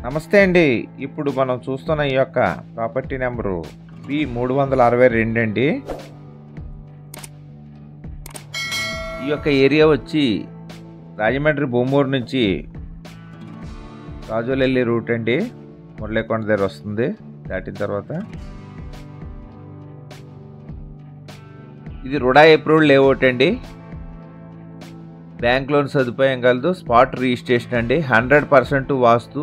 నమస్తే అండి. ఇప్పుడు మనం చూస్తున్న ఈ యొక్క ప్రాపర్టీ నెంబరు B362 అండి. ఈ యొక్క ఏరియా వచ్చి రాజమండ్రి బొమ్మూరు నుంచి రాజోలెల్లి రూట్ అండి. మురళీకొండ దగ్గర వస్తుంది. దాటిన తర్వాత ఇది రుడా అప్రూవ్డ్ లేఅవుట్ అండి. బ్యాంక్ లోన్ సదుపాయం కలదు. స్పాట్ రిజిస్ట్రేషన్ అండి. 100% వాస్తు,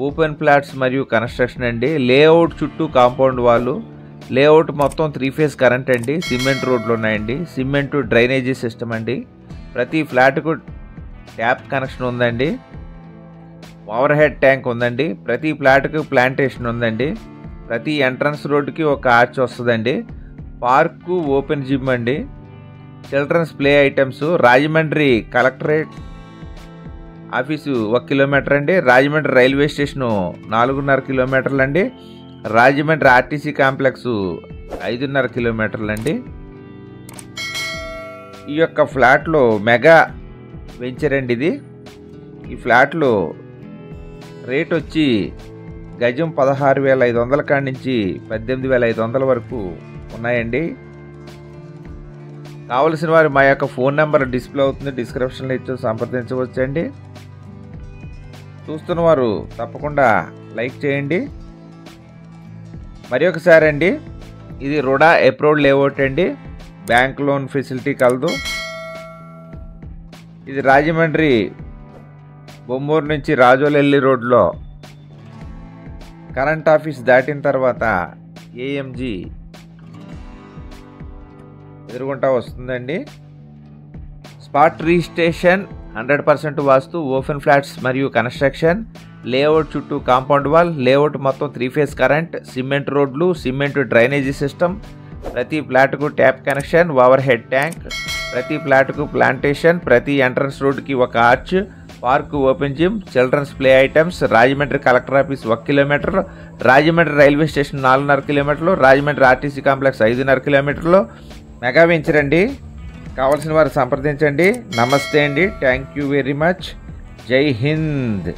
ఓపెన్ ప్లాట్స్ మరియు కన్స్ట్రక్షన్ అండి. లేఅవుట్ చుట్టూ కాంపౌండ్ వాళ్ళు, లేఅవుట్ మొత్తం 3 ఫేజ్ కరెంట్ అండి. సిమెంట్ రోడ్లు ఉన్నాయండి. సిమెంట్ డ్రైనేజీ సిస్టమ్ అండి. ప్రతి ఫ్లాట్కు ట్యాప్ కనెక్షన్ ఉందండి. ఓవర్ హెడ్ ట్యాంక్ ఉందండి. ప్రతి ఫ్లాట్కు ప్లాంటేషన్ ఉందండి. ప్రతి ఎంట్రన్స్ రోడ్డుకి ఒక ఆర్చ్ వస్తుందండి. పార్కు, ఓపెన్ జిమ్ అండి. Children's play items. Rajahmundry collectorate office 1 kilometre అండి. రాజమండ్రి రైల్వే స్టేషను 4.5 కిలోమీటర్లు అండి. రాజమండ్రి ఆర్టీసీ కాంప్లెక్స్ 5.5 కిలోమీటర్లు అండి. ఈ యొక్క ఫ్లాట్లో మెగా వెంచర్ అండి ఇది. ఈ ఫ్లాట్లో రేట్ వచ్చి గజం 16,500 కాడి నుంచి 18,500 వరకు ఉన్నాయండి. కావలసిన వారు మా యొక్క ఫోన్ నెంబర్ డిస్ప్లే అవుతుంది, డిస్క్రిప్షన్లో ఇచ్చి సంప్రదించవచ్చండి. చూస్తున్న వారు తప్పకుండా లైక్ చేయండి. మరి ఒకసారి అండి, ఇది రుడా అప్రూవ్డ్ లేఅవుట్ అండి. బ్యాంక్ లోన్ ఫెసిలిటీ కలదు. ఇది రాజమండ్రి బొమ్మూరు నుంచి రాజోలెల్లి రోడ్లో కరెంట్ ఆఫీస్ దాటిన తర్వాత ఏఎంజీ ఎదురుగుంటా వస్తుందండి. Spot registration, 100% vastu, open flats మరియు కన్స్ట్రక్షన్, లేఅవుట్ చుట్టూ కాంపౌండ్ వాల్, లేఅవుట్ మొత్తం 3 ఫేజ్ కరెంట్, సిమెంట్ రోడ్లు, సిమెంట్ డ్రైనేజీ సిస్టమ్, ప్రతి ఫ్లాట్కు tap connection, over head tank, ప్రతి ఫ్లాట్కు ప్లాంటేషన్, ప్రతి ఎంట్రన్స్ రోడ్డుకి ఒక arch, park, open gym, children's play items. Rajahmundry collector office 1 kilometer, Rajahmundry railway station 4.5 కిలోమీటర్లు, రాజమండ్రి ఆర్టీసీ కాంప్లెక్స్ 5.5 కిలోమీటర్లు. మెగా వెంచర్ అండి. కావాల్సిన వారు సంప్రదించండి. నమస్తే అండి. Thank you very much. జై హింద్.